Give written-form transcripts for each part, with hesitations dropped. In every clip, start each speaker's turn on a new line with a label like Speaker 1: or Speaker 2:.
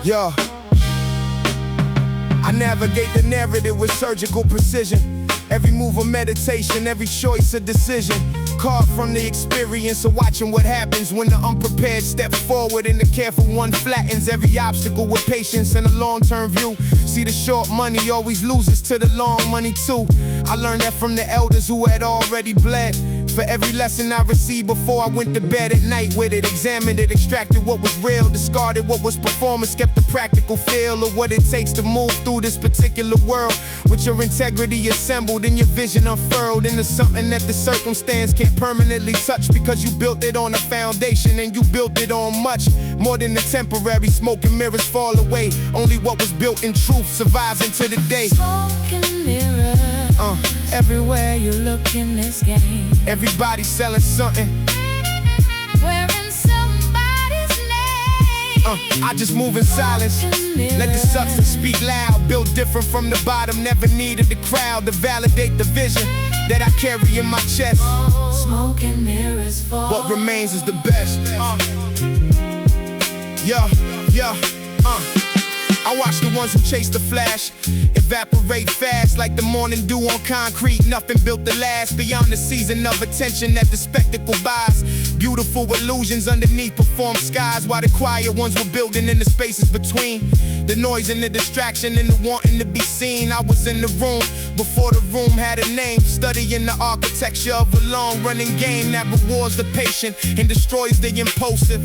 Speaker 1: Yeah. I navigate the narrative with surgical precision. Every move a meditation, every choice a decision. Carved from the experience of watching what happens when the unprepared step forward and the careful one flattens every obstacle with patience and a long-term view. See, the short money always loses to the long money too. I learned that from the elders who had already bled. For every lesson I received before I went to bed at night with it, examined it, extracted what was real, discarded what was performance, kept the practical feel of what it takes to move through this particular world. With your integrity assembled and your vision unfurled into something that the circumstance can't permanently touch, because you built it on a foundation and you built it on much more than the temporary. Smoke and mirrors fall away. Only what was built in truth survives into the day.
Speaker 2: Smoke and mirrors. Everywhere you look in this game,
Speaker 1: everybody selling something,
Speaker 2: wearing somebody's name.
Speaker 1: I just move in silence, let the substance speak loud. Built different from the bottom, never needed the crowd to validate the vision that I carry in my chest.
Speaker 2: Smoke and mirrors fall.
Speaker 1: What remains is the best. I watch the ones who chase the flash evaporate fast like the morning dew on concrete. Nothing built to last beyond the season of attention that the spectacle buys. Beautiful illusions underneath performed skies, while the quiet ones were building in the spaces between. The noise and the distraction and the wanting to be seen. I was in the room before the room had a name, studying the architecture of a long-running game that rewards the patient and destroys the impulsive.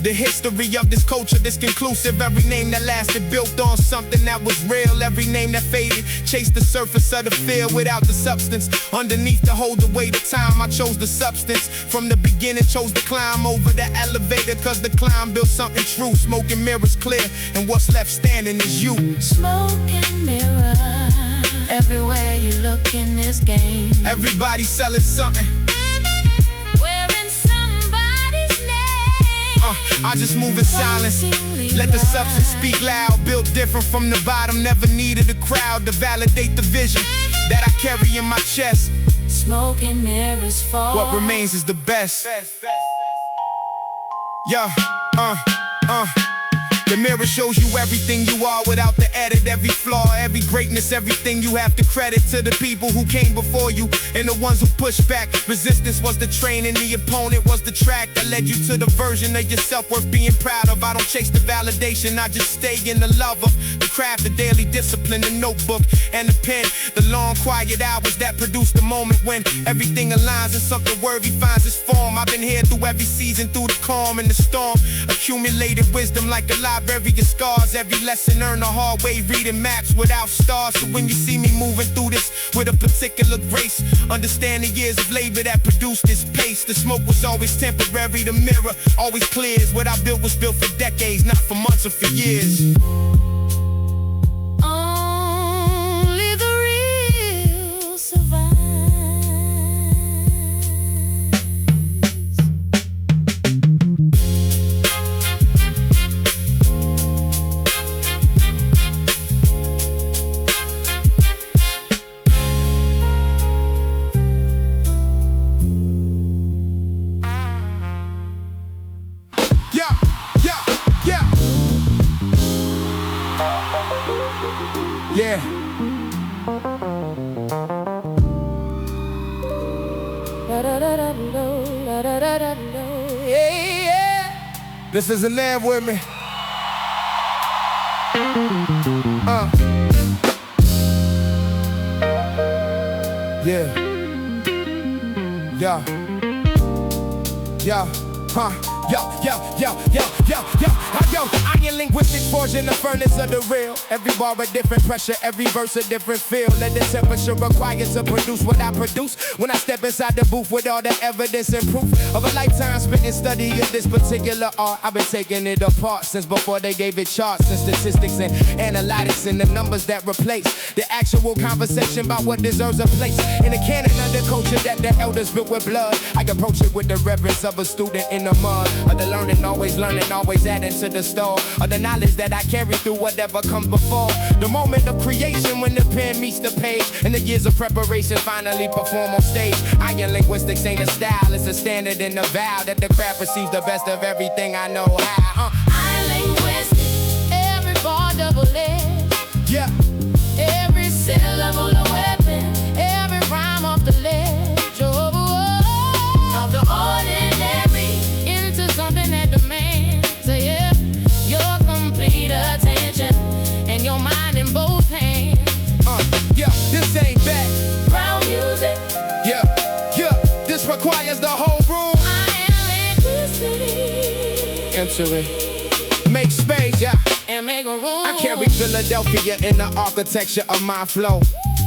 Speaker 1: The history of this culture, this conclusive. Every name that lasted built on something that was real. Every name that faded chased the surface of the field without the substance underneath to hold the weight of time. I chose the substance from the beginning, chose to climb over the elevator, cause the climb built something true. Smoke and mirrors clear, and what's left standing is you.
Speaker 2: Smoke and mirror, everywhere you look in this game,
Speaker 1: everybody selling something,
Speaker 2: wearing somebody's name.
Speaker 1: I just move in silence, let the substance speak loud. Built different from the bottom, never needed a crowd to validate the vision that I carry in my chest.
Speaker 2: Smoke and mirrors fall.
Speaker 1: What remains is the best. The mirror shows you everything you are without the edit. Every flaw, every greatness, everything you have to credit to the people who came before you and the ones who pushed back. Resistance was the training, the opponent was the track that led you to the version of yourself worth being proud of. I don't chase the validation, I just stay in the love of the craft, the daily discipline, the notebook and the pen. The long quiet hours that produce the moment when everything aligns and something worthy finds its form. I've been here through every season, through the calm and the storm. Accumulated wisdom like a library of scars. Every lesson earned the hard way, reading maps without stars. So when you see me moving through this with a particular grace, understand the years of labor that produced this pace. The smoke was always temporary, the mirror always clears. What I built was built for decades, not for months or for years.
Speaker 2: Only the real survive.
Speaker 1: Yeah. This is a land with me. Yeah. I ain't linguistics forging the furnace of the real. Every bar a different pressure, every verse a different feel. And the temperature required to produce what I produce when I step inside the booth with all the evidence and proof of a lifetime spent and study of this particular art. I've been taking it apart since before they gave it charts and statistics and analytics and the numbers that replace the actual conversation about what deserves a place in the canon of the culture that the elders built with blood. I approach it with the reverence of a student in the mud, of the learning, always adding to the store, of the knowledge that I carry through whatever comes before. The moment of creation when the pen meets the page and the years of preparation finally perform on stage. Iron linguistics ain't a style, it's a standard and a vow that the craft receives the best of everything I know how.
Speaker 2: Iron linguistics, every bar double-edged.
Speaker 1: Yeah.
Speaker 2: Every syllable a weapon, every rhyme off the ledge. Of the ordinary into something that demands, yeah, your complete attention and your mind in both hands.
Speaker 1: Yeah, this ain't
Speaker 2: background music.
Speaker 1: Yeah, this requires the whole room.
Speaker 2: Iron linguistics.
Speaker 1: Enter it. Make space, yeah.
Speaker 2: And make a room.
Speaker 1: I carry Philadelphia in the architecture of my flow.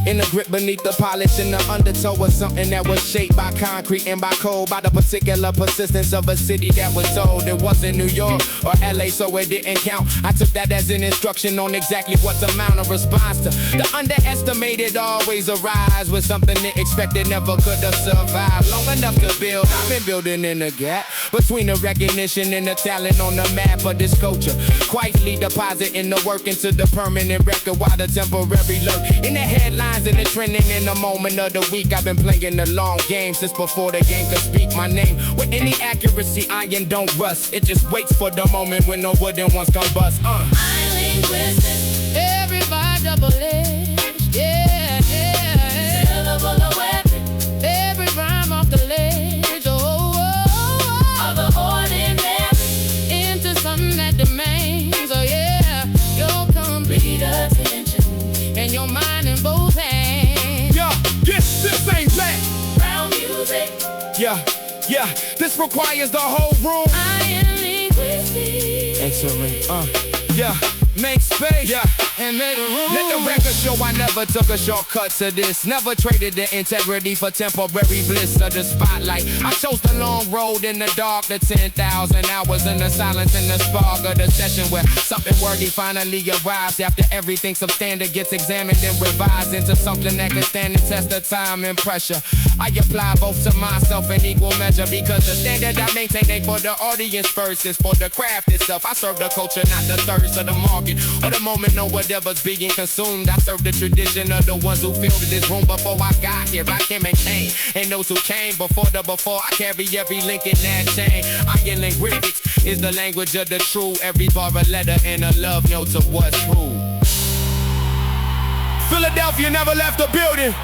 Speaker 1: In the grip beneath the polish in the undertow of something that was shaped by concrete and by cold, by the particular persistence of a city that was told it wasn't New York or LA, so it didn't count. I took that as an instruction on exactly what the amount of response to the underestimated always arise with something that expected never could have survived. Long enough to build, I've been building in the gap between the recognition and the talent on the map of this culture. Quietly depositing the work into the permanent record while the temporary lurk in the headlines and the trending in the moment of the week. I've been playing the long game since before the game could speak my name. With any accuracy, iron don't rust. It just waits for the moment when no wooden ones come bust.
Speaker 2: Iron linguistics, every vibe double-edged. Yeah. Syllable a weapon, every rhyme off the ledge. Of the ordinary into something that demands, yeah, your complete attention and your mind in both hands.
Speaker 1: Yeah, this ain't
Speaker 2: background music.
Speaker 1: Yeah, this requires the whole room.
Speaker 2: Iron linguistics.
Speaker 1: Excellent, yeah. Make space, yeah,
Speaker 2: and make a room.
Speaker 1: Let the record show I never took a shortcut to this. Never traded the integrity for temporary bliss of the spotlight. I chose the long road in the dark, the 10,000 hours in the silence and the spark of the session where something worthy finally arrives after everything substandard gets examined and revised into something that can stand the test of time and pressure. I apply both to myself in equal measure because the standard I maintain ain't for the audience first, it's for the craft itself. I serve the culture, not the thirst of the market or the moment know whatever's being consumed. I serve the tradition of the ones who filled this room before I got here. I can maintain, and those who came before I carry every link in that chain. Iron linguistics is the language of the true. Every bar a letter and a love note to what's true. Philadelphia never left the building.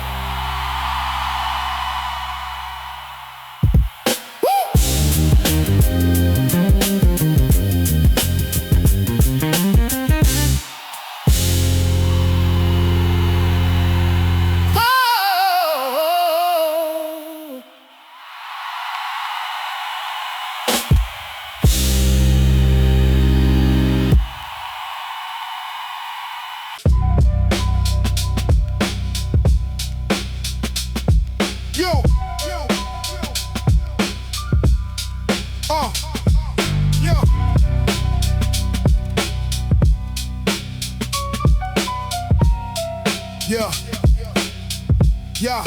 Speaker 1: Yeah.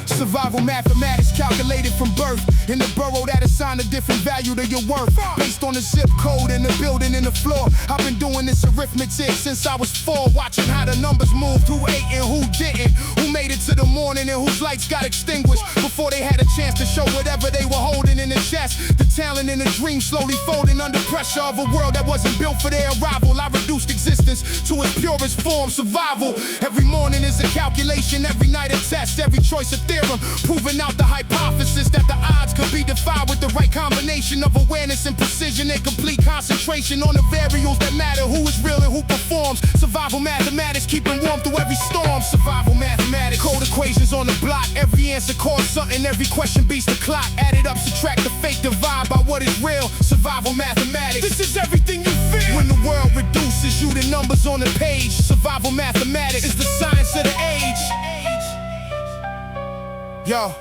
Speaker 1: Survival mathematics calculated from birth. In the burrow that assign a different value to your worth. Based on the zip code in the building and the floor. I've been doing this arithmetic since I was 4. Watching how the numbers moved, who ate and who didn't. Who made it to the morning and whose lights got extinguished before they had a chance to show whatever they were holding in the chest. The talent and the dream slowly folding under pressure of a world that wasn't built for their arrival. I reduced existence to its purest form, survival. Every morning is a calculation, every night a test. Every choice a theorem, proving out the hypothesis that the odds could be defied with the right combination of awareness and precision and complete concentration on the variables that matter. Who is real and who performs. Survival mathematics, keeping warm through every storm. Survival mathematics, code equations on the block. Every answer costs something, every question beats the clock. Add it up, subtract the fake, divide by what is real. Survival mathematics, this is everything you feel. When the world reduces you to numbers on the page. Survival mathematics is the science of the age. Yo,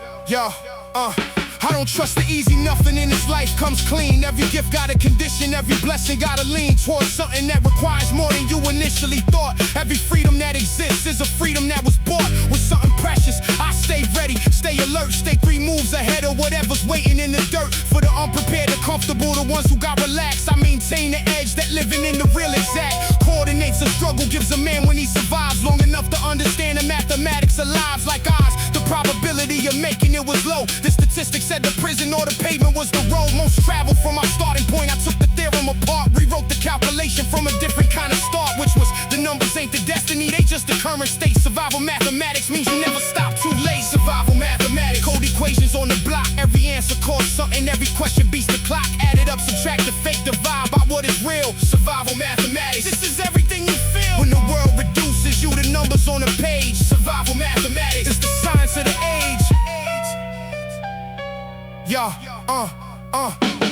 Speaker 1: I don't trust the easy, nothing in this life comes clean. Every gift got a condition, every blessing got to lean towards something that requires more than you initially thought. Every freedom that exists is a freedom that was bought with something precious. I stay ready, stay alert, stay 3 moves ahead of whatever's waiting in the dirt. For the unprepared, the comfortable, the ones who got relaxed, I maintain the edge that living in the real exact. Coordinates a struggle, gives a man when he survives long enough to understand the mathematics of lives like ours. The probability of making it was low. The statistics said the prison or the pavement was the road most traveled. From my starting point, I took the theorem apart, rewrote the calculation from a different kind of start, which was the numbers ain't the destiny, they just the current state. Survival mathematics means you never stop too late. Survival mathematics, code equations on the block. Every answer costs something, every question beats the clock. Add it up, subtract the fake, divide by what is real. Survival mathematics, this is everything you feel. When the world reduces you to numbers on a page. Survival mathematics, it's the science of the age.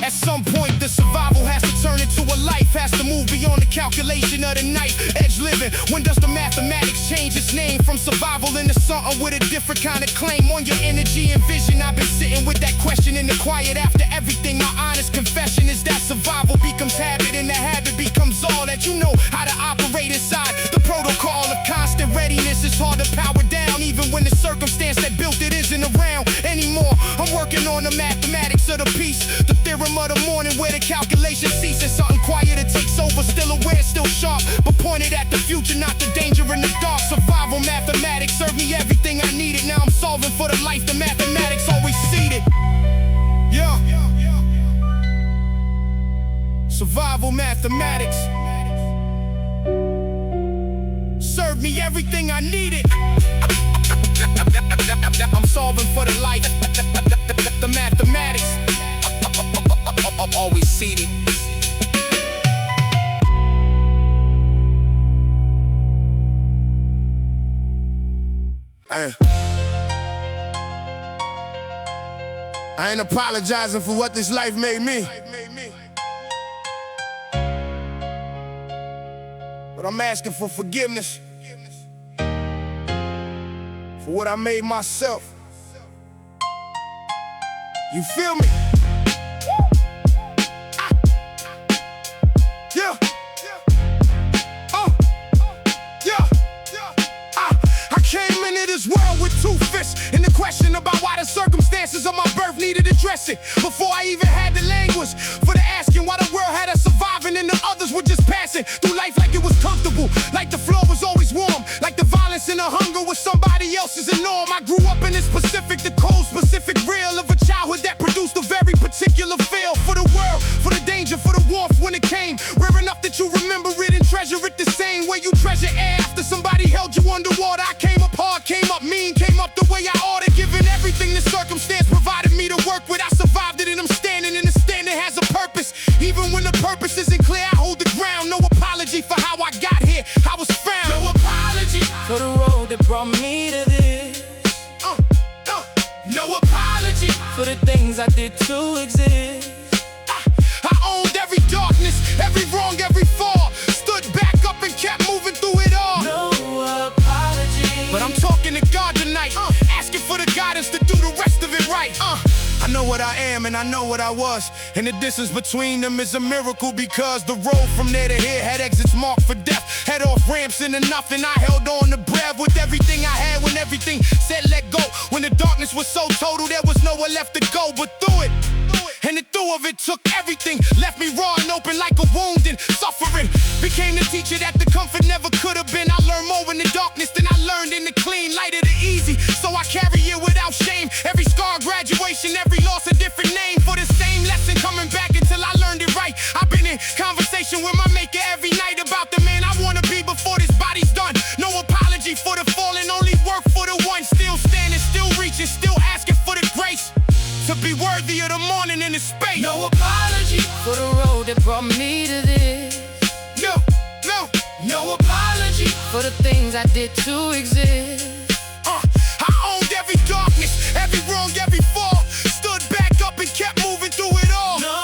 Speaker 1: At some point the survival has to turn into a life, has to move beyond the calculation of the knife edge living. When does the mathematics change its name from survival into something with a different kind of claim on your energy and vision? I've been sitting with that question in the quiet after everything. My honest confession is that survival becomes habit, and the habit becomes all that you know how to operate inside. The protocol of constant readiness is hard to power down, even when the circumstance that built it isn't around anymore. I'm working on the mathematics of the piece, the theorem of the morning where the calculation ceases. Something quieter takes over, still aware, still sharp, but pointed at the future, not the danger in the dark. Survival mathematics served me everything I needed. Now I'm solving for the life the mathematics always seeded. Yeah. Survival mathematics served me everything I needed. I'm solving for the life the mathematics I'm always seated. I ain't apologizing for what this life made me, but I'm asking for forgiveness for what I made myself. You feel me? Yeah. I came into this world with 2 fists, and the question about why the circumstances of my birth needed addressing. Before I even had the language for the asking why the world had us surviving and the others were just passing through life like it was comfortable, like the floor was always warm, like the violence and the hunger was somebody else's norm. I grew up in the specific, the cold specific real of a childhood that produced a very particular feel for the world, for the danger, for the warmth when it came. Rare enough that you remember it and treasure it the same way you treasure air after somebody held you underwater. I came up hard, came up mean, came up the way I oughta. Given everything the circumstance provided me to work with, I survived it and I'm standing, and the standing has a purpose. Even when the purpose isn't clear, I hold the ground. No apology for how I got here, I was found. No apology
Speaker 2: for the road that brought me to this.
Speaker 1: No apology
Speaker 2: for the things I did to exist.
Speaker 1: I owned every darkness, every wrong, every fall. Stood back up and kept moving through it all.
Speaker 2: No apology.
Speaker 1: But I'm talking to God tonight, asking for the guidance to do the rest of it right. I know what I am and I know what I was, and the distance between them is a miracle, because the road from there to here had exits marked for death. Head off ramps into nothing, I held on to breath with everything I had. When everything said let go, when the darkness was so total there was nowhere left to go. But through it, and the through of it took everything, left me raw and open like a wound, and suffering became the teacher that the comfort never could have been. I learned more in the darkness than I learned in the clean light of the easy, so I carry it without shame. Every scar, graduation, every loss, a different name for the same lesson, coming back until I learned it right. I've been in conversation with my maker every night about the man I wanna be before this body's done. No apology for the fallen, only work for the one. Still standing, still reaching, still asking for the grace to be worthy of the morning in the space.
Speaker 2: No apology for the road that brought me to this.
Speaker 1: No apology
Speaker 2: for the things I did to exist.
Speaker 1: I owned every darkness, every wrong, every fall. Stood back up and kept moving through it all.
Speaker 2: No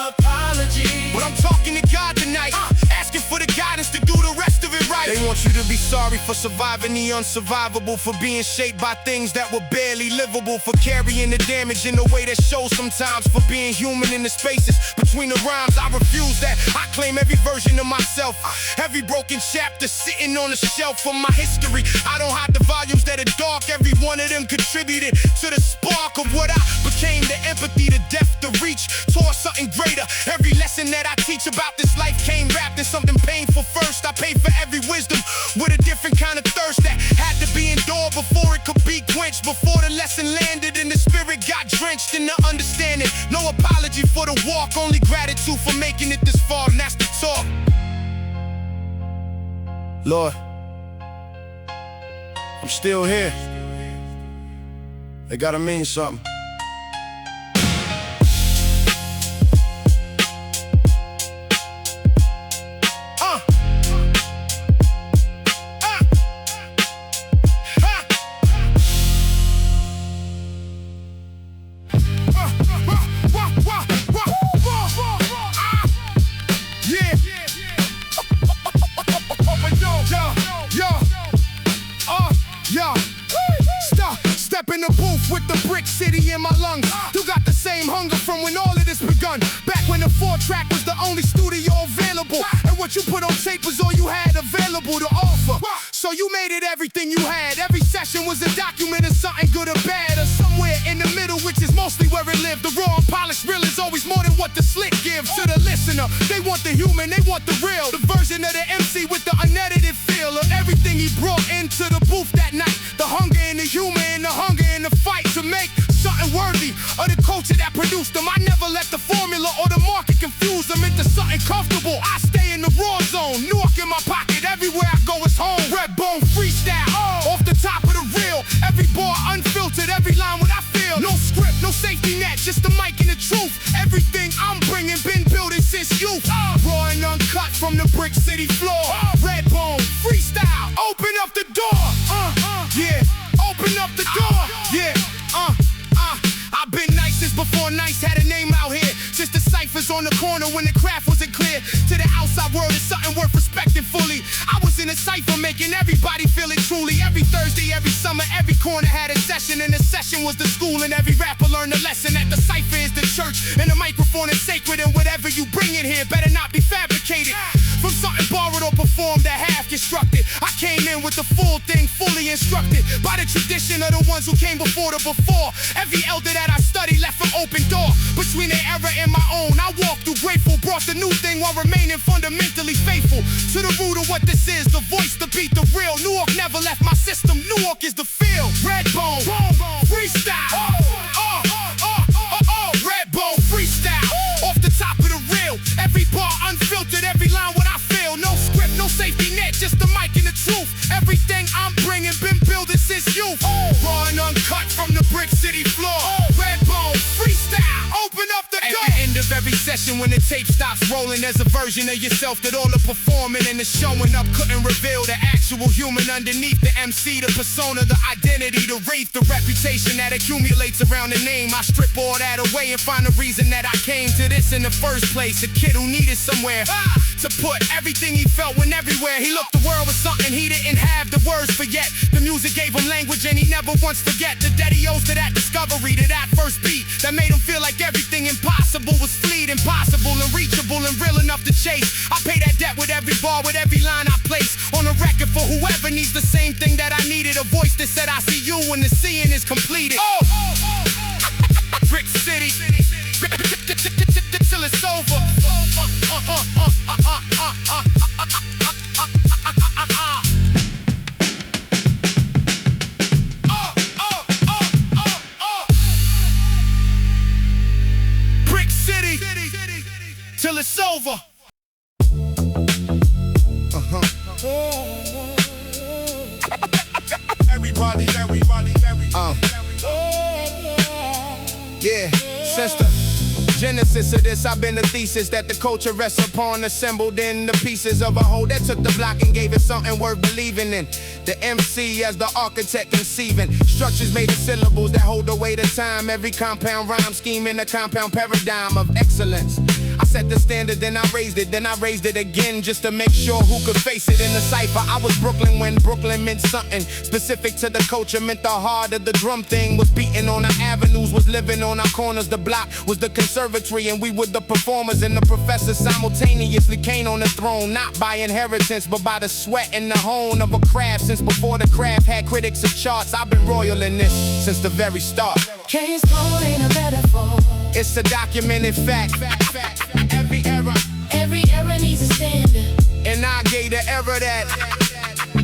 Speaker 2: apology.
Speaker 1: But I'm talking to God tonight, asking for the guidance to do the rest of it right. They want you to be sorry for surviving the unsurvivable, for being shaped by things that were barely livable, for carrying the damage in a way that shows sometimes, for being human in the spaces between the rhymes. I refuse that. I claim every version of myself, every broken chapter sitting on the shelf of my history. I don't hide the volumes that are dark. Every one of them contributed to the spark of what I became. The empathy, the depth, the reach towards something greater. Every lesson that I teach about this life came wrapped in something painful first. I paid for every wisdom with a different kind of thirst that had to be endured before it could be quenched, before the lesson landed and the spirit got drenched in the understanding. No apology for the walk, only gratitude for making it this far, and that's the talk. Lord, I'm still here. It gotta mean something. Step in the booth with the brick city in my lungs. You got the same hunger from when all of this begun. Back when the 4-track was the only studio available, and what you put on tape was all you had available to offer. So you made it everything you had. Every session was a document of something good or bad, or somewhere in the middle, which is mostly where it lived. The raw and polished real is always more than what the slick gives to the listener. They want the human, they want the real, the version of the MC with the unedited feel of everything he brought into the booth that night. The hunger in the humor and the hunger in the fight to make something worthy of the culture that produced them. I never let the formula or the market confuse them into something comfortable. I stay in the raw zone, Newark in my pocket, everywhere I go is home. Redbone Freestyle, off the top of the reel. Every bar unfiltered, every line what I feel. No script, no safety net, just the mic and the truth. Everything I'm bringing, been building since youth. Raw and uncut from the brick city floor. Redbone Freestyle, open up the door. Yeah, open up the door. Yeah, I've been nice since before nice had a name out here. Just the ciphers on the corner when the craft wasn't clear. To the outside world, it's something worth respecting fully. I was in a cipher making everybody feel it truly. Every Thursday, every summer, every corner had a session, and the session was the school, and every rapper learned a lesson that the cipher is the church, and the microphone is sacred, and whatever you bring in here better not be fabricated. From something borrowed or performed that half constructed, I came in with the full thing, fully instructed by the tradition of the ones who came before the before. Every elder that I studied left an open door between their era and my own. I walked through grateful, brought the new thing while remaining fundamentally faithful to the root of what this is, the voice, the beat, the real. Newark never left my system, Newark is the feel. Redbone Freestyle, Redbone Freestyle, off the top of the reel. Every bar unfiltered, every line what I feel. No script, no safety net, just the mic and the truth. Everything I'm bringing, been building since youth. Raw and uncut from the brick city floor. Redbone Freestyle, open up the door. At the end of every session when the tape stops rolling, there's a version of yourself that all the performing and the showing up couldn't reveal. The actual human underneath the MC, the persona, the identity, the wraith, the reputation that accumulates around the name. I strip all that away and find the reason that I came to this in the first place. A kid who needed somewhere to put everything he felt when everywhere. He looked the world with something he didn't have the words for yet. The music gave him language and he never once forget. The debt he owes to that discovery, to that first beat that made him feel like everything impossible was fleeting, impossible and reachable and real enough to chase. I pay that debt with every bar, with every line I place on a record for whoever needs the same thing that I needed. A voice that said I see you when the seeing is completed. Brick City, till it's over. Brick City, till it's over. Everybody. Yeah, sister. Genesis of this, I've been the thesis that the culture rests upon, assembled in the pieces of a whole that took the block and gave it something worth believing in. The MC as the architect conceiving structures made of syllables that hold the weight of time. Every compound rhyme scheme in a compound paradigm of excellence. I set the standard, then I raised it again, just to make sure who could face it in the cipher. I was Brooklyn when Brooklyn meant something specific to the culture, meant the heart of the drum thing was beating on our avenues, was living on our corners. The block was the conservatory, and we were the performers and the professors simultaneously. Kane on the throne, not by inheritance, but by the sweat and the hone of a craft. Since before the craft had critics of charts, I've been royal in this since the very start.
Speaker 2: Kane's throne ain't a metaphor.
Speaker 1: It's a documented fact.
Speaker 2: Every era needs a standard,
Speaker 1: and I gave the era that.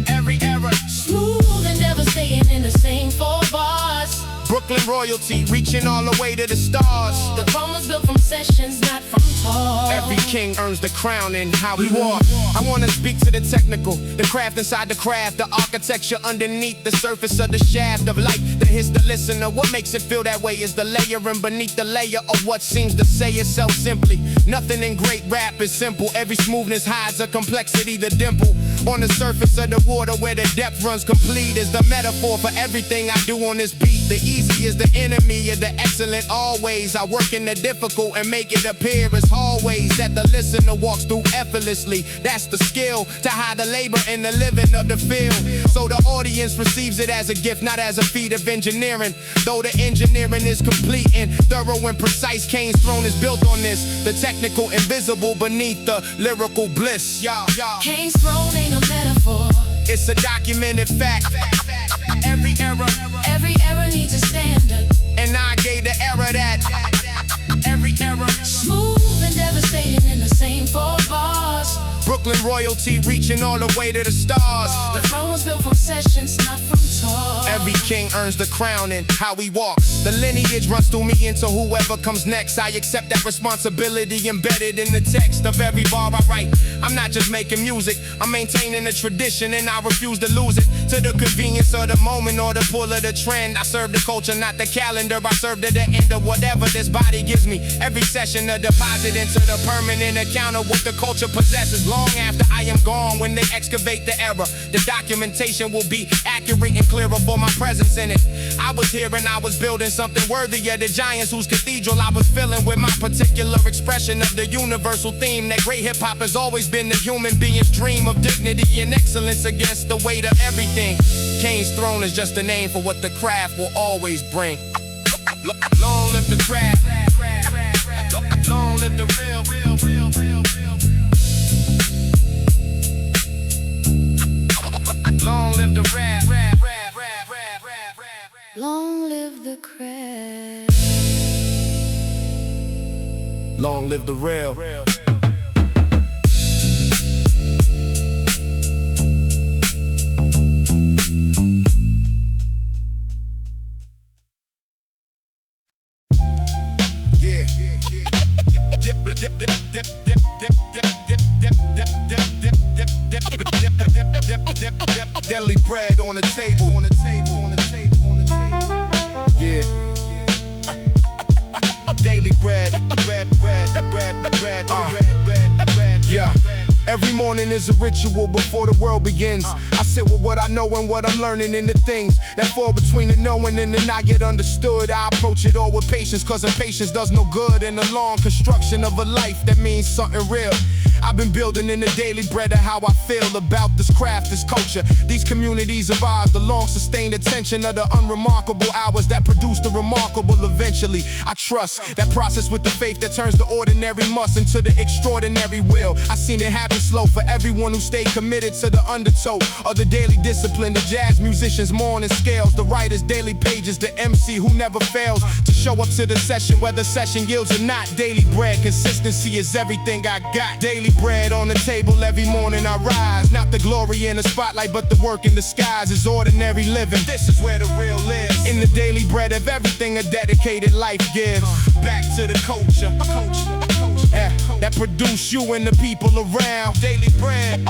Speaker 1: Every era
Speaker 2: smooth and devastating in the same 4 bars.
Speaker 1: Brooklyn royalty, reaching all the way to the stars.
Speaker 2: The throne was built from sessions, not from talk.
Speaker 1: Every king earns the crown in how he walk. I wanna speak to the technical, the craft inside the craft, the architecture underneath the surface of the shaft of light that hits the listener. What makes it feel that way is the layering beneath the layer of what seems to say itself simply. Nothing in great rap is simple. Every smoothness hides a complexity, the dimple on the surface of the water where the depth runs complete is the metaphor for everything I do on this beat. The easy is the enemy of the excellent always. I work in the difficult and make it appear as hallways that the listener walks through effortlessly. That's the skill, to hide the labor and the living of the field, so the audience receives it as a gift, not as a feat of engineering. Though the engineering is complete and thorough and precise, Kane's throne is built on this, the technical invisible beneath the lyrical bliss.
Speaker 2: Kane's throne ain't a metaphor.
Speaker 1: It's a documented fact. Every era
Speaker 2: needs a standard,
Speaker 1: and I gave the era that. Every era
Speaker 2: smooth and devastating in the same 4 bars.
Speaker 1: Brooklyn royalty, reaching all the way to the stars.
Speaker 2: The throne was built from sessions, not from talk.
Speaker 1: Every king earns the crown in how he walks. The lineage runs through me into whoever comes next. I accept that responsibility embedded in the text of every bar I write. I'm not just making music, I'm maintaining a tradition, and I refuse to lose it to the convenience of the moment or the pull of the trend. I serve the culture, not the calendar. I serve to the end of whatever this body gives me. Every session a deposit into the permanent account of what the culture possesses. Long after I am gone, when they excavate the era, the documentation will be accurate and clearer for my presence in it. I was here and I was building something worthy of the giants whose cathedral I was filling with my particular expression of the universal theme that great hip-hop has always been the human being's dream of dignity and excellence against the weight of everything. Kane's throne is just a name for what the craft will always bring. Long live the craft. Long live the real. Long live the rap.
Speaker 2: Long live the craft.
Speaker 1: Long live the real. Deli bread on the table, yeah. Daily bread, yeah. Every morning is a ritual before the world begins. I sit with what I know and what I'm learning in the things that fall between the knowing and the not yet understood. I approach it all with patience, cause impatience does no good in the long construction of a life that means something real. I've been building in the daily bread of how I feel about this craft, this culture, these communities of ours, the long sustained attention of the unremarkable hours that produce the remarkable eventually. I trust that process with the faith that turns the ordinary must into the extraordinary will. I seen it happen slow for everyone who stayed committed to the undertow of the daily discipline. The jazz musicians morning scales, the writers daily pages, the MC who never fails to show up to the session whether session yields or not. Daily bread, consistency is everything I got. Daily bread on the table every morning I rise. Not the glory in the spotlight, but the work in the skies is ordinary living. This is where the real lives. In the daily bread of everything a dedicated life gives. Back to the culture. That produce you and the people around. Daily bread.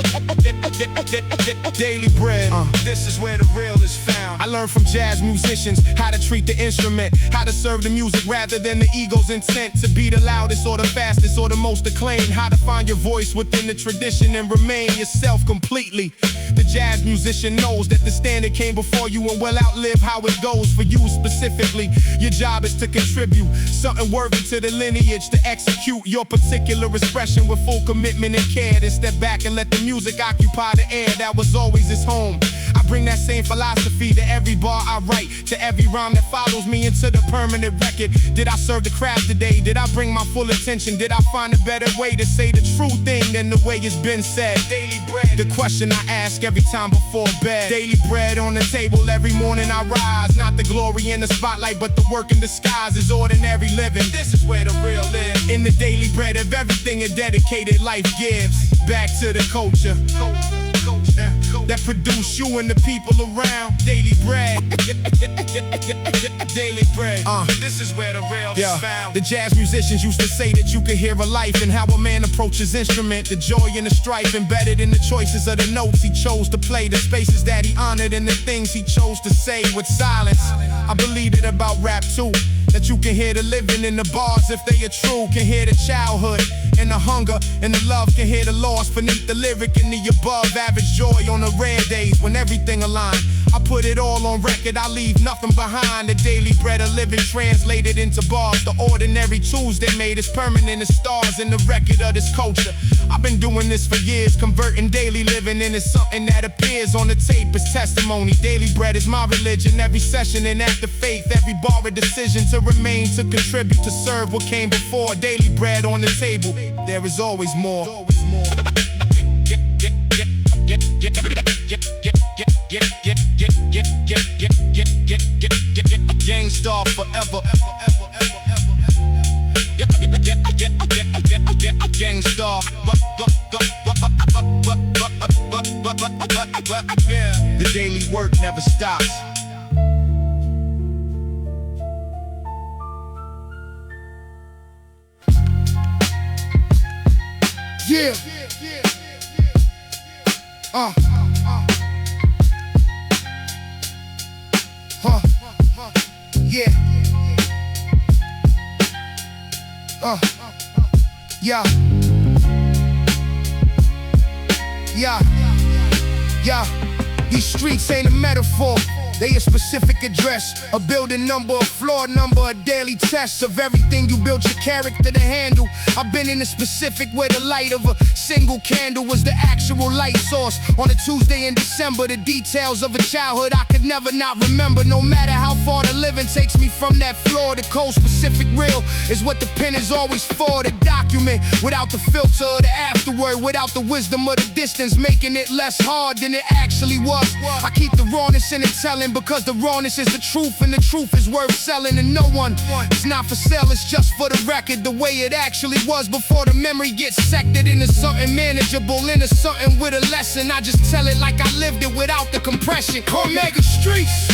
Speaker 1: Daily bread. This is where the real is found. I learned from jazz musicians how to treat the instrument, how to serve the music rather than the ego's intent to be the loudest or the fastest or the most acclaimed, how to find your voice within the tradition and remain yourself completely. The jazz musician knows that the standard came before you and will outlive how it goes for you specifically. Your job is to contribute something worthy to the lineage, to execute your particular expression with full commitment and care, then step back and let the music occupy the air that was always his home. I bring that same philosophy to every bar I write, to every rhyme that follows me into the permanent record. Did I serve the craft today? Did I bring my full attention? Did I find a better way to say the true thing than the way it's been said? Daily bread, the question I ask every time before bed. Daily bread on the table every morning I rise. Not the glory in the spotlight, but the work in disguise is ordinary living. This is where the real live. In the daily bread of everything a dedicated life gives. Back to the culture that produce you and the people around. Daily bread. Daily bread. This is where the real is found. The jazz musicians used to say that you could hear a life in how a man approaches instrument. The joy and the strife embedded in the choices of the notes he chose to play, the spaces that he honored and the things he chose to say with silence. I believe it about rap too, that you can hear the living in the bars if they are true. Can hear the childhood and the hunger and the love. Can hear the loss beneath the lyric and the above average joy on the rare days when everything aligned. I put it all on record, I leave nothing behind. The daily bread of living translated into bars. The ordinary Tuesday made us permanent as stars in the record of this culture. I've been doing this for years, converting daily living into something that appears on the tape as testimony. Daily bread is my religion, every session an act of faith, every bar a decision to remain, to contribute, to serve what came before. Daily bread on the table, there is always more. Gangstar forever. Gangstar. The daily work never stops. Yeah. Yeah. Yeah. Yeah. Yeah. These streets ain't a metaphor. They a specific address, a building number, a floor number, a daily test of everything you built your character to handle. I've been in a specific where the light of a single candle was the actual light source. On a Tuesday in December, the details of a childhood I could never not remember. No matter how far the living takes me from that floor, the cold specific real is what the pen is always for. To document without the filter or the afterword, without the wisdom of the distance, making it less hard than it actually was. I keep the rawness in it telling, because the rawness is the truth and the truth is worth selling. And no one is not for sale, it's just for the record, the way it actually was before the memory gets sectored into something manageable, into something with a lesson. I just tell it like I lived it without the compression. Cormega Streets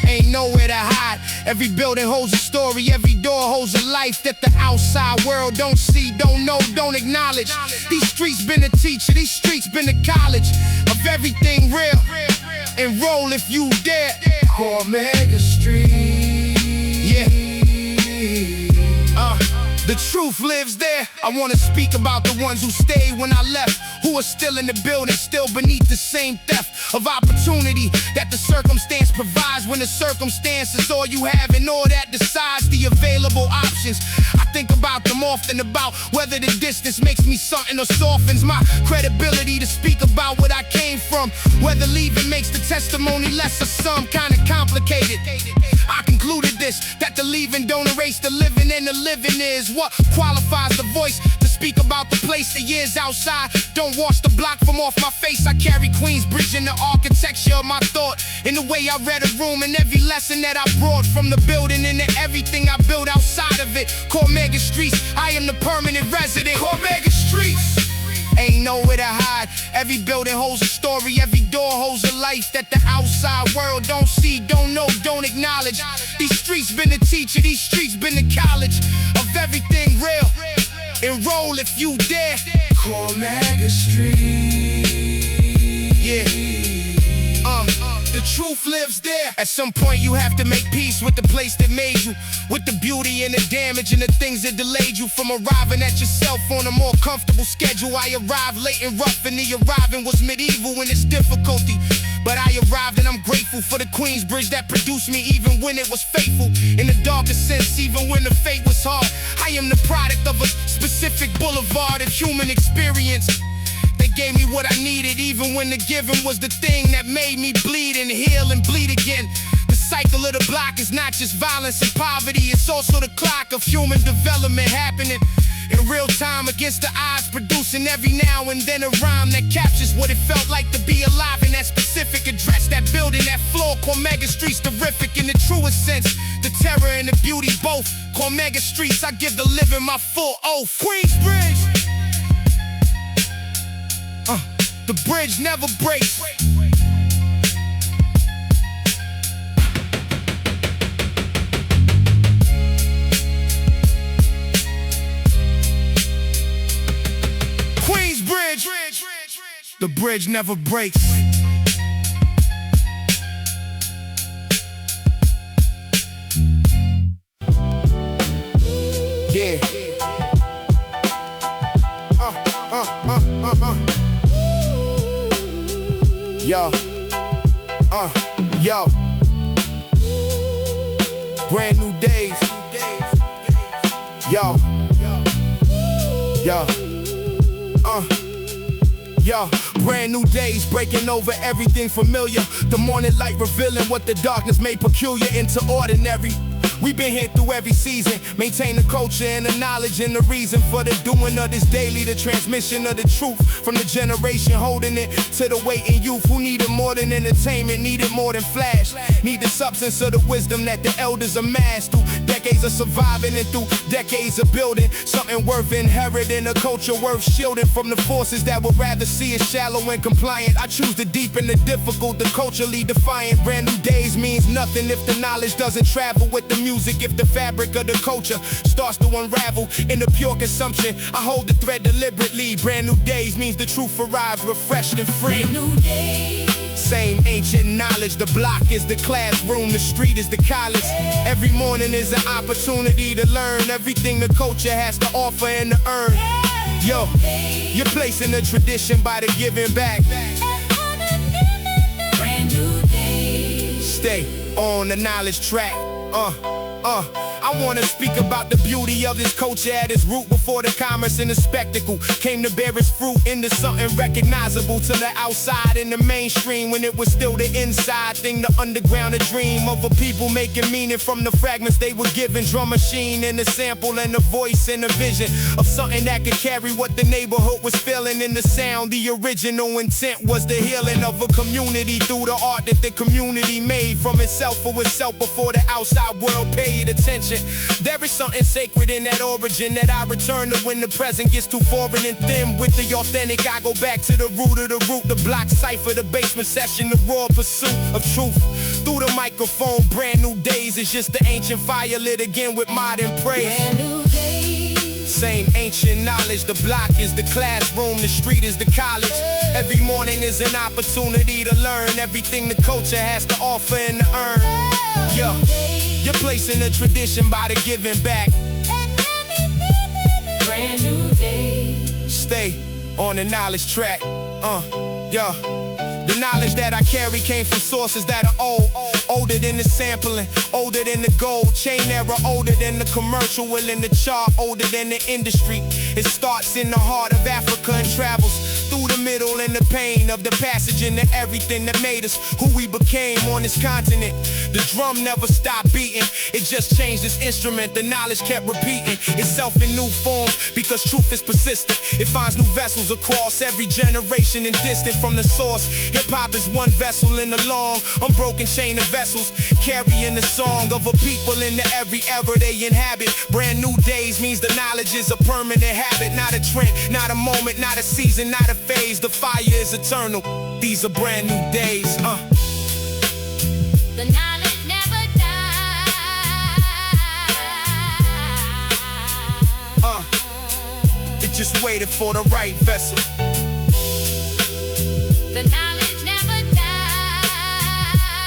Speaker 1: ain't nowhere to hide. Every building holds a story, every door holds a life that the outside world don't see, don't know, don't acknowledge. These streets been a teacher, these streets been a college of everything real. Enroll if you dare. Cormega Streets. Yeah. The truth lives there. I wanna speak about the ones who stayed when I left, who are still in the building, still beneath the same theft of opportunity that the circumstance provides, when the circumstance is all you have and all that decides the available options. I think about them often, about whether the distance makes me something or softens my credibility to speak about what I came from, whether leaving makes the testimony less or some kind of complicated. I concluded this, that the leaving don't erase the living, and the living is what qualifies the voice to speak about the place. The years outside don't wash the block from off my face. I carry Queensbridge in the architecture of my thought, in the way I read a room, and every lesson that I brought from the building into everything I built outside of it. Cormega Streets, I am the permanent resident. Cormega Streets ain't nowhere to hide. Every building holds a story, every door holds a life that the outside world don't see, don't know, don't acknowledge. These streets been a teacher, these streets been a college of everything real. Enroll if you dare. Cormega Streets. Yeah. The truth lives there. At some point you have to make peace with the place that made you, with the beauty and the damage and the things that delayed you from arriving at yourself on a more comfortable schedule. I arrived late and rough, and the arriving was medieval in its difficulty. But I arrived and I'm grateful for the Queensbridge that produced me, even when it was faithful. In the darkest sense, even when the fate was hard. I am the product of a specific boulevard of human experience. They gave me what I needed, even when the giving was the thing that made me bleed and heal and bleed again. The cycle of the block is not just violence and poverty, it's also the clock of human development happening in real time against the odds, producing every now and then a rhyme that captures what it felt like to be alive in that specific address, that building, that floor. Cormega Streets, terrific in the truest sense, the terror and the beauty both. Cormega Streets, I give the living my full oath. Queensbridge, the bridge never breaks. Queensbridge, the bridge never breaks. Yeah. Yo. Yo. Brand new days. Yo. Yo. Yo, brand new days, breaking over everything familiar. The morning light revealing what the darkness made peculiar into ordinary. We've been here through every season, maintain the culture and the knowledge and the reason for the doing of this daily, the transmission of the truth from the generation holding it to the waiting youth who needed more than entertainment, needed more than flash, need the substance of the wisdom that the elders amassed through decades of surviving and through decades of building something worth inheriting, a culture worth shielding from the forces that would rather see it shallow and compliant. I choose the deep and the difficult, the culturally defiant. Brand new days means nothing if the knowledge doesn't travel with the music, if the fabric of the culture starts to unravel in the pure consumption. I hold the thread deliberately. Brand new days means the truth arrives refreshed and free.
Speaker 2: Brand new days.
Speaker 1: Same ancient knowledge, the block is the classroom, the street is the college. Every morning is an opportunity to learn everything the culture has to offer and to earn. Yo, you're placing the tradition by the giving back.
Speaker 2: Brand new days.
Speaker 1: Stay on the knowledge track. I wanna speak about the beauty of this culture at its root. Before the commerce and the spectacle came to bear its fruit into something recognizable to the outside and the mainstream, when it was still the inside thing, the underground, a dream of a people making meaning from the fragments they were given. Drum machine and the sample and the voice and the vision of something that could carry what the neighborhood was feeling in the sound. The original intent was the healing of a community through the art that the community made from itself for itself before the outside world paid attention. There is something sacred in that origin that I return to when the present gets too foreign and thin. With the authentic, I go back to the root of the root, the block cipher, the basement session, the raw pursuit of truth. Through the microphone, brand new days is just the ancient fire lit again with modern praise.
Speaker 2: Brand new days.
Speaker 1: Same ancient knowledge, the block is the classroom, the street is the college. Every morning is an opportunity to learn everything the culture has to offer and to earn. Yo, you're placing the tradition by the giving back.
Speaker 2: Brand new days.
Speaker 1: Stay on the knowledge track. Yo. The knowledge that I carry came from sources that are old, older than the sampling, older than the gold chain era, older than the commercial, will in the chart, older than the industry. It starts in the heart of Africa and travels through the middle and the pain of the passage into everything that made us who we became on this continent. The drum never stopped beating, it just changed its instrument. The knowledge kept repeating itself in new forms because truth is persistent. It finds new vessels across every generation and distant from the source. Hip-hop is one vessel in the long, unbroken chain of vessels, carrying the song of a people into every era they inhabit. Brand new days means the knowledge is a permanent habit, not a trend, not a moment, not a season, not a phase. The fire is eternal. These are brand new days.
Speaker 2: The knowledge never dies.
Speaker 1: It just waited for the right vessel.
Speaker 2: The knowledge never dies.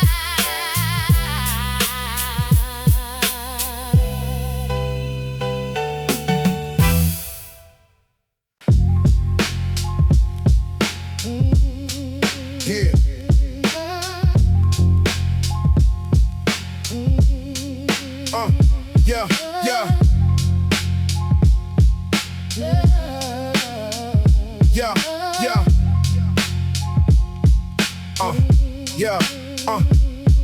Speaker 1: Yeah, yeah. Yeah,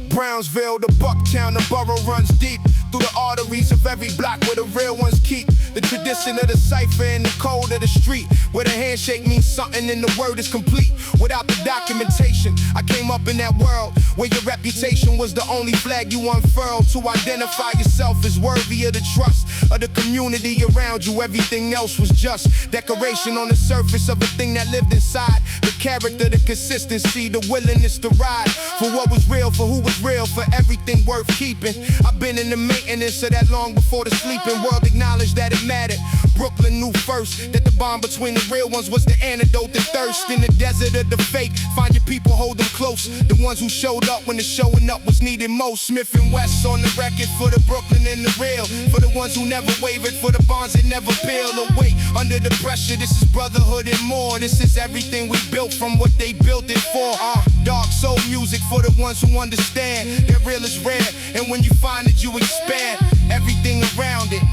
Speaker 1: Brownsville to Bucktown, the borough runs deep through the arteries of every block where the real ones keep the tradition of the cipher and the code of the street, where the handshake means something and the word is complete. Without the documentation, I came up in that world where your reputation was the only flag you unfurled to identify yourself as worthy of the trust of the community around you. Everything else was just decoration on the surface of a thing that lived inside. The character, the consistency, the willingness to ride for what was real, for who was real, for everything worth keeping. I've been in the maintenance of that long before the sleeping world acknowledged that it mattered. Brooklyn knew first that the bond between the real ones was the antidote to thirst. In the desert of the fake, find your people, hold them close. The ones who showed up when the showing up was needed most. Smif N Wess on the record for the Brooklyn and the real, for the ones who never wavered, for the bonds that never peel away under the pressure. This is brotherhood and more. This is everything we built from what they built it for. Dark soul music for the ones who understand that real is rare, and when you find it, you expand everything around it.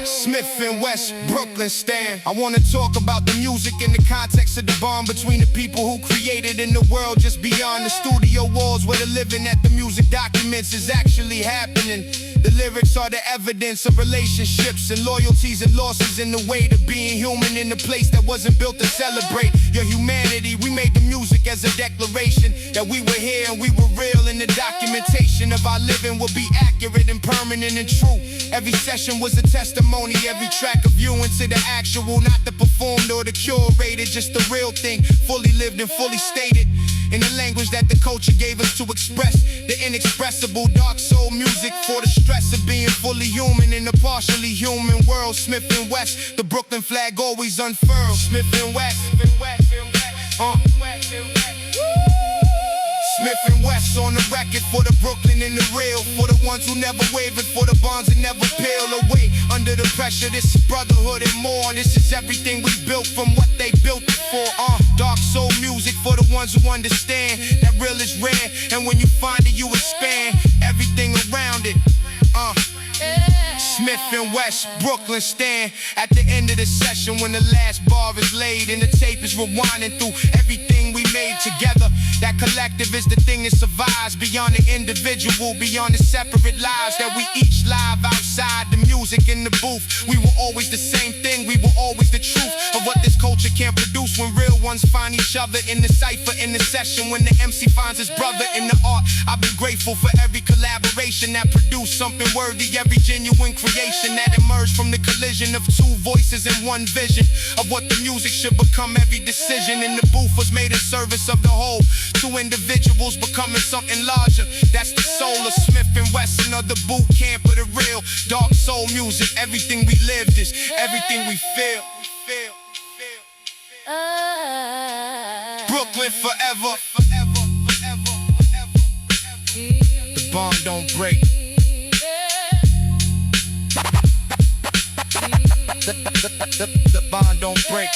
Speaker 1: Smif N Wess, Brooklyn stand. I wanna talk about the music in the context of the bond between the people who created in the world just beyond the studio walls, where the living that the music documents is actually happening. The lyrics are the evidence of relationships and loyalties and losses in the way to being human in a place that wasn't built to celebrate your humanity. We made the music as a declaration that we were here and we were real, and the documentation of our living will be accurate and permanent and true. Every session was a testimony, every track of you into the actual, not the performed or the curated, just the real thing, fully lived and fully stated in the language that the culture gave us to express the inexpressible. Dark soul music for the stress of being fully human in a partially human world. Smif N Wess, the Brooklyn flag always unfurled. Smif N Wess, Smif N Wess on the record for the Brooklyn and the real, for the ones who never wavered, for the bonds that never peel away under the pressure. This is brotherhood and more. This is everything we built from what they built it for. Dark soul music for the ones who understand that real is rare, and when you find it, you expand everything around it. Smif N Wess, Brooklyn stand. At the end of the session, when the last bar is laid and the tape is rewinding through everything we made together, that collective is the thing that survives beyond the individual, beyond the separate lives that we each live outside the music in the booth. We were always the same thing, we were always the truth of what this culture can't produce. When real ones find each other in the cipher, in the session, when the MC finds his brother in the art. I've been grateful for every collaboration that produced something worthy, every genuine creation that emerged from the collision of two voices and one vision of what the music should become. Every decision in the booth was made in service of the whole, two individuals becoming something larger. That's the soul of Smif N Wess, another boot camp of the real. Dark soul music, everything we lived is everything we feel. Brooklyn forever. The bond don't break. The bond don't break.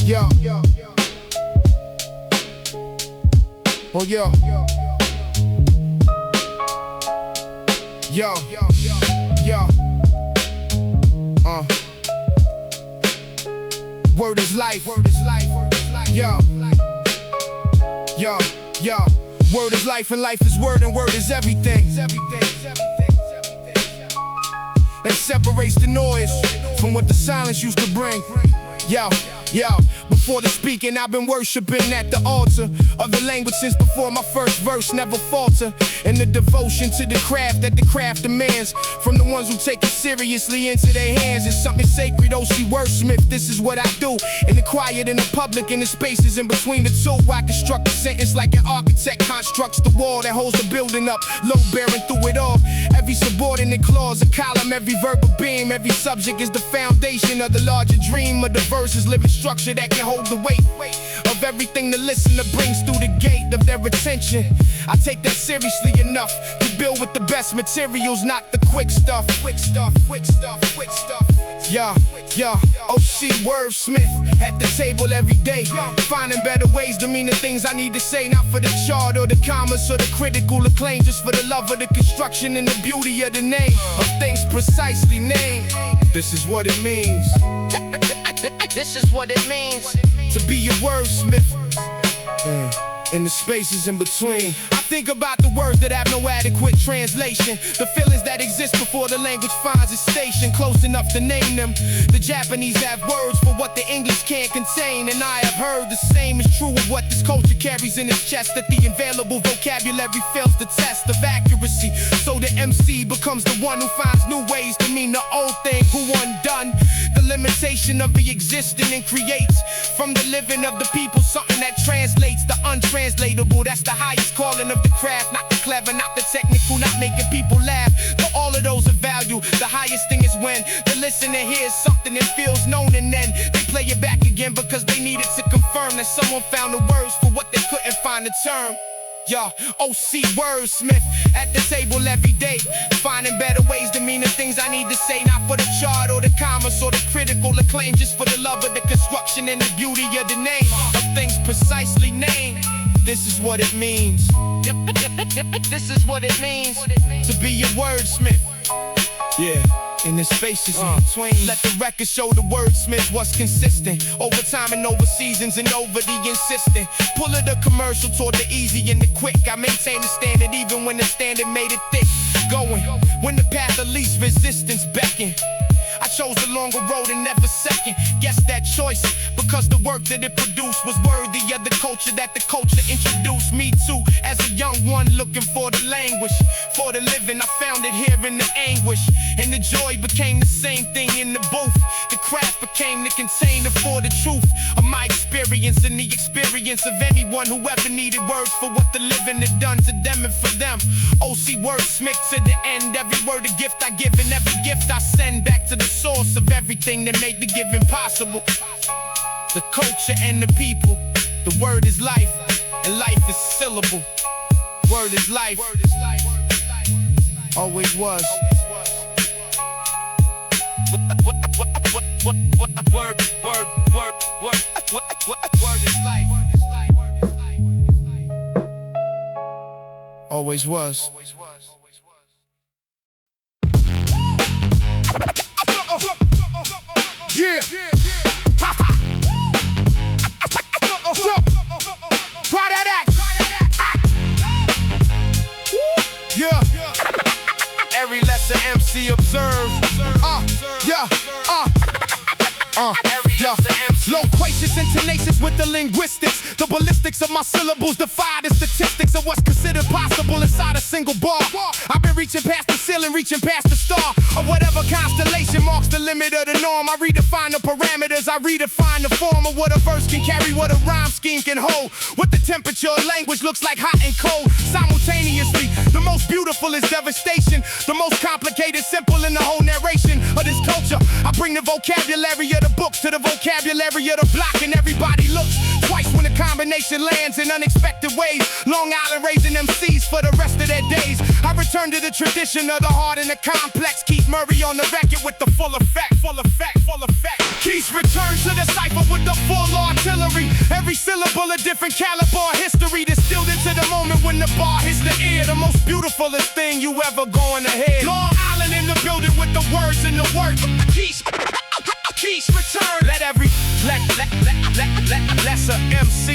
Speaker 1: Yo. Oh, yo. Yo. Word is life. Yo. Word is life and life is word and word is everything. That separates the noise from what the silence used to bring. Yo. Before the speaking, I've been worshiping at the altar of the language since before my first verse. Never falter in the devotion to the craft that the craft demands from the ones who take it seriously into their hands. It's something sacred, O.C. Wordsmith. This is what I do in the quiet, in the public, in the spaces in between the two. I construct a sentence like an architect constructs the wall that holds the building up, load bearing through it all. Every subordinate clause, a column, every verbal beam, every subject is the foundation of the larger dream of the verses, living structure that can hold the weight of everything the listener brings through the gate of their attention. I take that seriously enough to build with the best materials, not the quick stuff. Quick stuff, quick stuff, quick stuff. Yeah, OC Wordsmith at the table every day, finding better ways to mean the things I need to say, not for the chart or the commas or the critical acclaim, just for the love of the construction and the beauty of the name of things precisely named. This is what it means. This is what it means to be a wordsmith. In the spaces in between, I think about the words that have no adequate translation, the feelings that exist before the language finds its station, close enough to name them. The Japanese have words for what the English can't contain, and I have heard the same is true of what this culture carries in its chest, that the available vocabulary fails the test of accuracy. So the MC becomes the one who finds new ways to mean the old thing, who undone the limitation of the existing and creates from the living of the people something that translates the untranslatable. That's the highest calling of the craft, not the clever, not the technical, not making people laugh. But all of those are value. The highest thing is when the listener hears something and feels known, and then they play it back again because they needed to confirm that someone found the words for what they couldn't find the term. Yeah, OC Wordsmith at the table every day, finding better ways to mean the things I need to say, not for the chart or the commas or the critical acclaim, just for the love of the construction and the beauty of the name of things precisely named. This is what it means. This is what it means to be a wordsmith. Yeah. In the spaces in between, let the record show the wordsmith was consistent over time and over seasons and over the insistent pull of the commercial toward the easy and the quick. I maintain the standard even when the standard made it thick. Going when the path of least resistance beckoned, I chose the longer road and never second guess that choice, because the work that it produced was worthy of the culture that the culture introduced me to. As a young one looking for the language, for the living, I found it here in the anguish, and the joy became the same thing in the booth. The craft became the container for the truth of my experience and the experience of anyone who ever needed words for what the living had done to them and for them. OC Wordsmith to the end, every word a gift I give and every gift I send back to the source of everything that made the giving possible. The culture and the people. The word is life, and life is syllable. Word is life, always was. Word is life, always was. Yeah. Try that act. Yeah. Every lesson MC observe. Loquacious and tenacious with the linguistics. The ballistics of my syllables defy the statistics of what's considered possible inside a single bar. I've been reaching past the ceiling, reaching past the star of whatever constellation marks the limit of the norm. I redefine the parameters, I redefine the form of what a verse can carry, what a rhyme scheme can hold. What the temperature of language looks like hot and cold simultaneously. The most beautiful is devastation. The most complicated, simple in the whole narration of this culture. I bring the vocabulary of the books to the vocabulary of the block, and everybody looks twice when the combination lands in unexpected ways. Long Island raising MCs for the rest of their days. I return to the tradition of the hard and the complex. Keith Murray on the record with the full effect, full effect, full effect. Keith returns to the cipher with the full artillery. Every syllable a different caliber of history distilled into the moment when the bar hits the ear. The most beautifulest thing you ever going ahead. Long Island in the building with the words and the work. Keith return. Let every lesser MC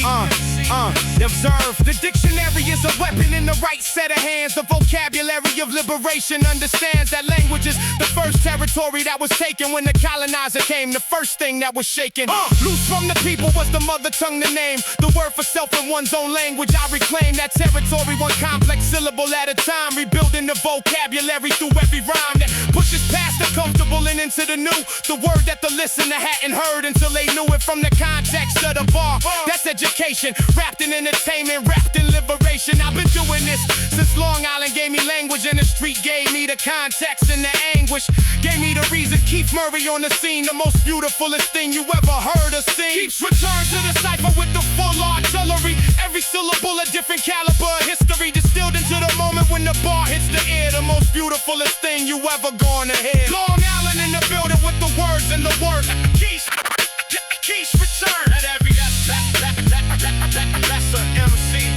Speaker 1: observe. The dictionary is a weapon in the right set of hands. The vocabulary of liberation understands that language is the first territory that was taken when the colonizer came. The first thing that was shaken. Loose from the people was the mother tongue to name. The word for self in one's own language. I reclaim that territory one complex syllable at a time. Rebuilding the vocabulary through every rhyme that pushes past the comfortable and into the new. The word that the listener hadn't heard until they knew it from the context of the bar. That's education, wrapped in entertainment, wrapped in liberation. I've been doing this since Long Island gave me language and the street gave me the context and the anguish. Gave me the reason. Keith Murray on the scene, the most beautifulest thing you ever heard or seen. Keeps return to the cipher with the full artillery. Every syllable a different caliber of history distilled into the moment when the bar hits the ear, the most beautifulest thing you ever gonna hear. Long Island in the building with the words and the work. Keys return at every that's a MC.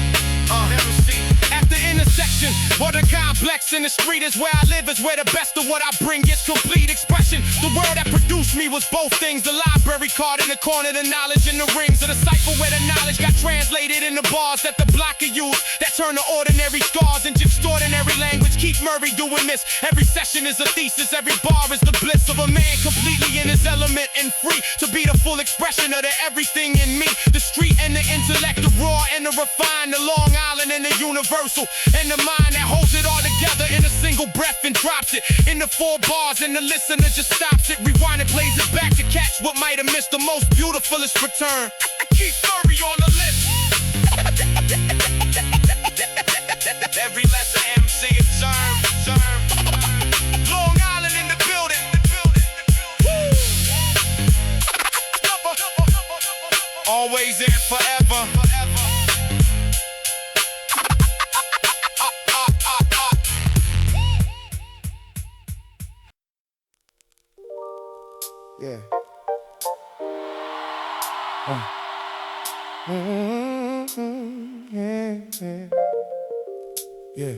Speaker 1: At the intersection or the complex in the street is where I live, is where the best of what I bring gets complete expression. The world that produced me was both things. The library card in the corner, the knowledge in the rings of the cipher where the knowledge got translated in the bars that the blocker used, that turn the ordinary scars into extraordinary language. Keith Murray doing this. Every session is a thesis, every bar is the bliss of a man completely in his element and free to be the full expression of the everything in me. The street and the intellect, the raw and the refined, the Long Island and the universal, and the mind that holds it all together in a single breath and drops it in the 4 bars, and the listener just stops it, rewind and plays it back to catch what might have missed the most beautifulest return. Keep Murray on the list. Every lesser MC a term. Long Island in the building. Always and forever. Yeah. Yeah.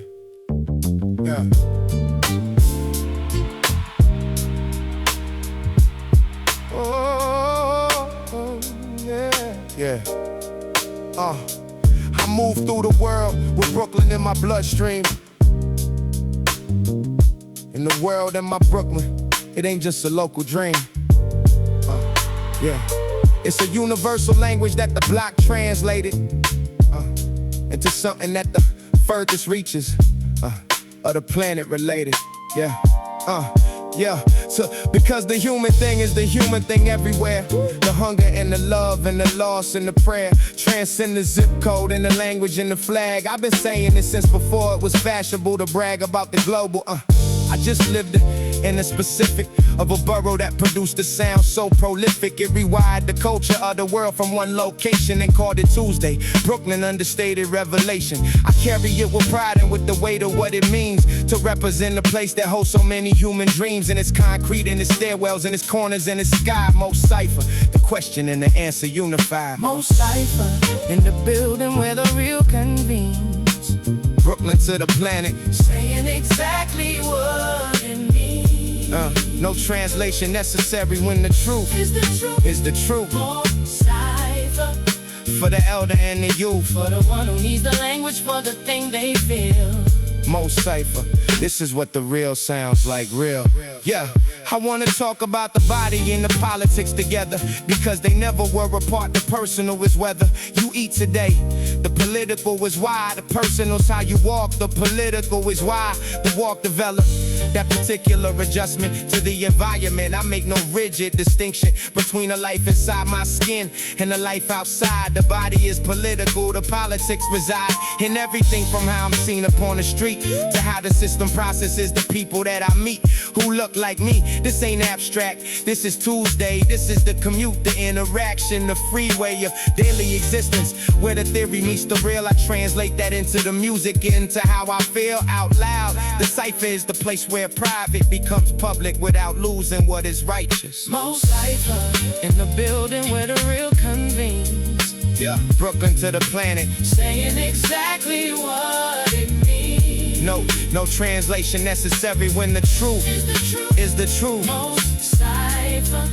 Speaker 1: Yeah. I move through the world with Brooklyn in my bloodstream. In the world in my Brooklyn, it ain't just a local dream. Yeah. It's a universal language that the block translated into something that the furthest reaches of the planet related. Yeah. So because the human thing is the human thing everywhere. The hunger and the love and the loss and the prayer transcend the zip code and the language and the flag. I've been saying this since before it was fashionable to brag about the global. I just lived in a specific of a borough that produced a sound so prolific it rewired the culture of the world from one location and called it Tuesday. Brooklyn, understated revelation. I carry it with pride and with the weight of what it means to represent a place that holds so many human dreams, and its concrete and its stairwells and its corners and its sky. Mos Cipher, the question and the answer unified.
Speaker 2: Mos Cipher in the building where the real convenes.
Speaker 1: Brooklyn to the planet,
Speaker 2: saying exactly what it means.
Speaker 1: No translation necessary when the truth
Speaker 2: is the truth.
Speaker 1: Is the truth.
Speaker 2: Mos Cipher
Speaker 1: for the elder and the youth,
Speaker 2: for the one who needs the language for the thing they feel.
Speaker 1: Mos Cipher, this is what the real sounds like, real. Yeah, I wanna talk about the body and the politics together, because they never were apart. The personal is whether you eat today. The political is why. The personal's how you walk. The political is why the walk developed. That particular adjustment to the environment. I make no rigid distinction between a life inside my skin and a life outside. The body is political, the politics reside in everything from how I'm seen upon the street to how the system processes the people that I meet who look like me. This ain't abstract, this is Tuesday. This is the commute, the interaction, the freeway of daily existence, where the theory meets the real. I translate that into the music, into how I feel out loud. The cipher is the place where private becomes public without losing what is righteous.
Speaker 2: Mos Cipher in the building where the real convenes.
Speaker 1: Yeah, Brooklyn to the planet,
Speaker 2: saying exactly what it means.
Speaker 1: No translation necessary when the truth is the truth.
Speaker 2: Mos Cipher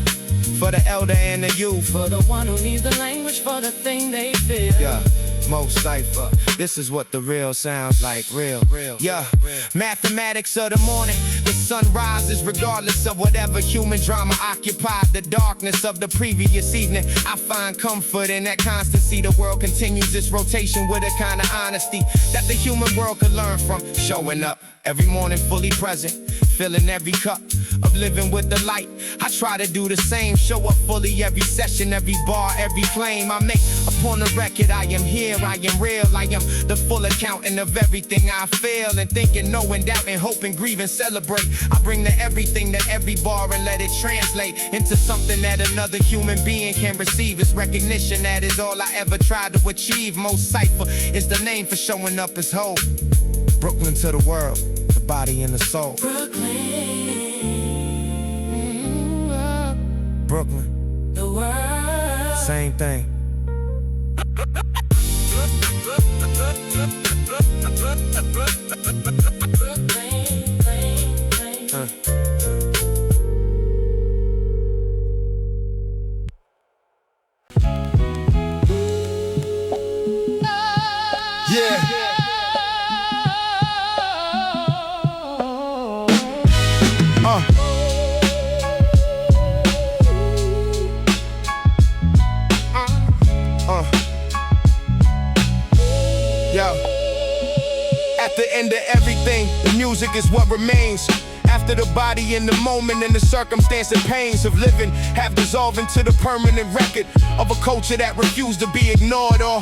Speaker 1: for the elder and the youth,
Speaker 2: for the one who needs the language for the thing they feel.
Speaker 1: Yeah, Mos Cipher, this is what the real sounds like, real. Yeah, mathematics of the morning. The sun rises regardless of whatever human drama occupied the darkness of the previous evening. I find comfort in that constancy. The world continues its rotation with a kind of honesty that the human world could learn from. Showing up every morning fully present, filling every cup of living with the light. I try to do the same, show up fully every session, every bar, every claim I make upon the record. I am here, I am real, I am the full accountant of everything I feel and thinking, knowing, doubting, hoping, grieving, celebrate. I bring the everything to every bar and let it translate into something that another human being can receive. It's recognition, that is all I ever tried to achieve. Mos Cipher is the name for showing up as whole. Brooklyn to the world, the body and the soul. Brooklyn,
Speaker 2: The world.
Speaker 1: same thing. Yeah. Yo. At the end of everything, the music is what remains. After the body and the moment and the circumstance and pains of living have dissolved into the permanent record of a culture that refused to be ignored or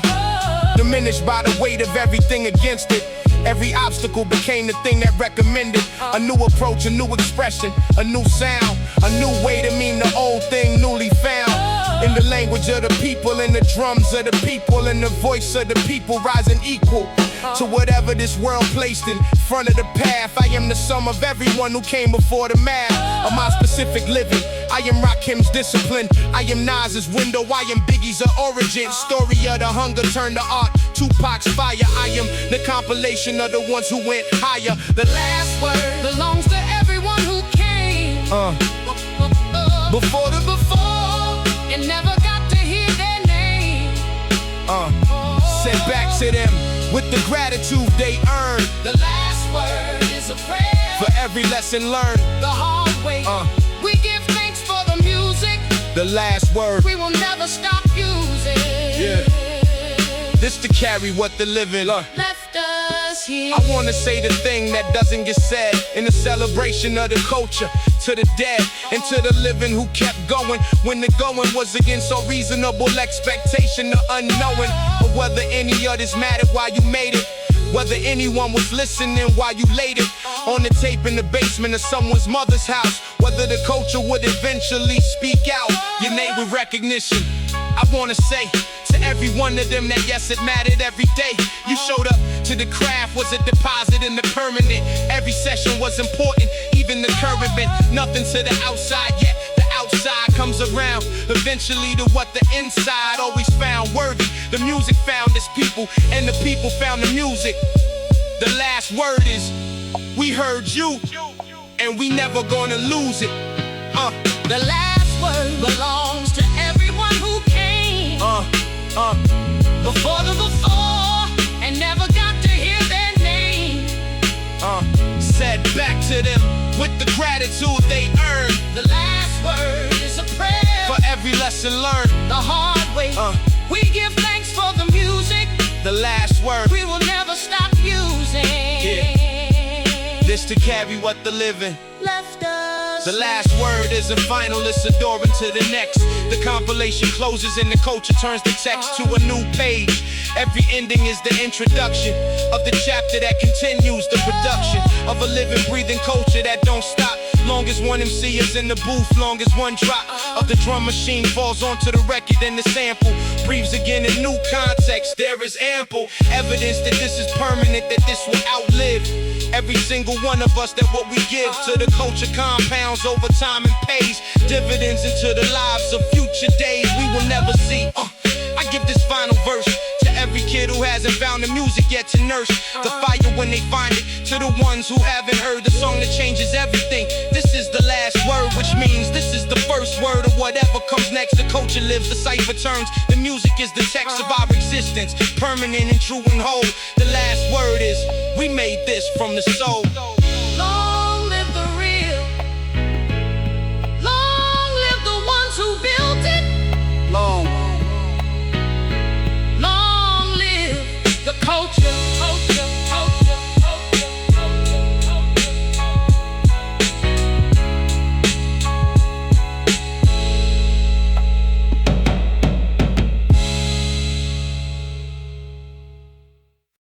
Speaker 1: diminished by the weight of everything against it. Every obstacle became the thing that recommended a new approach, a new expression, a new sound, a new way to mean the old thing newly found. In the language of the people, in the drums of the people, in the voice of the people, rising equal to whatever this world placed in front of the path. I am the sum of everyone who came before the math of my specific living. I am Rakim's discipline, I am Nas's window, I am Biggie's origin. Story of the hunger turned to art, Tupac's fire. I am the compilation of the ones who went higher. The last word
Speaker 2: Belongs to everyone who came
Speaker 1: before the
Speaker 2: and never got to hear their name.
Speaker 1: sent back to them with the gratitude they earned.
Speaker 2: The last word is a prayer
Speaker 1: For every lesson learned,
Speaker 2: the hard way. We give thanks for the music.
Speaker 1: the last word.
Speaker 2: We will never stop using.
Speaker 1: Yeah. This to carry what the living
Speaker 2: Left us here.
Speaker 1: I wanna say the thing that doesn't get said in the celebration of the culture, to the dead and to the living who kept going when the going was against all reasonable expectation, the unknowing of whether any of this mattered while you made it, whether anyone was listening while you laid it on the tape in the basement of someone's mother's house, whether the culture would eventually speak out your name with recognition. I wanna say to every one of them that yes, it mattered every day. You showed up to the craft, was a deposit in the permanent. Every session was important, even the current meant nothing to the outside yet. The outside comes around eventually to what the inside always found worthy. The music found its people, and the people found the music. The last word is, we heard you, and we never gonna lose it.
Speaker 2: The last word belongs to everyone who came before and never got to hear their name.
Speaker 1: Said back to them with the gratitude they earned.
Speaker 2: The last word is a prayer
Speaker 1: For every lesson learned,
Speaker 2: the hard way. We give thanks for the music.
Speaker 1: the last word.
Speaker 2: We will never stop using.
Speaker 1: This to carry what the living.
Speaker 2: Left us.
Speaker 1: The last word isn't final, it's a door into the next. The compilation closes and the culture turns the text to a new page. Every ending is the introduction of the chapter that continues the production of a living, breathing culture that don't stop. Long as one MC is in the booth, long as one drop of the drum machine falls onto the record and the sample breathes again in new context. There is ample evidence that this is permanent, that this will outlive every single one of us, that what we give to the culture compounds over time and pays dividends into the lives of future days we will never see. I give this final verse to every kid who hasn't found the music yet to nurse the fire when they find it, to the ones who haven't heard the song that changes everything. This is the last word, which means this is the first word of whatever comes next. The culture lives, the cipher turns, the music is the text of our existence, permanent and true and whole. The last word is, we made this from the soul.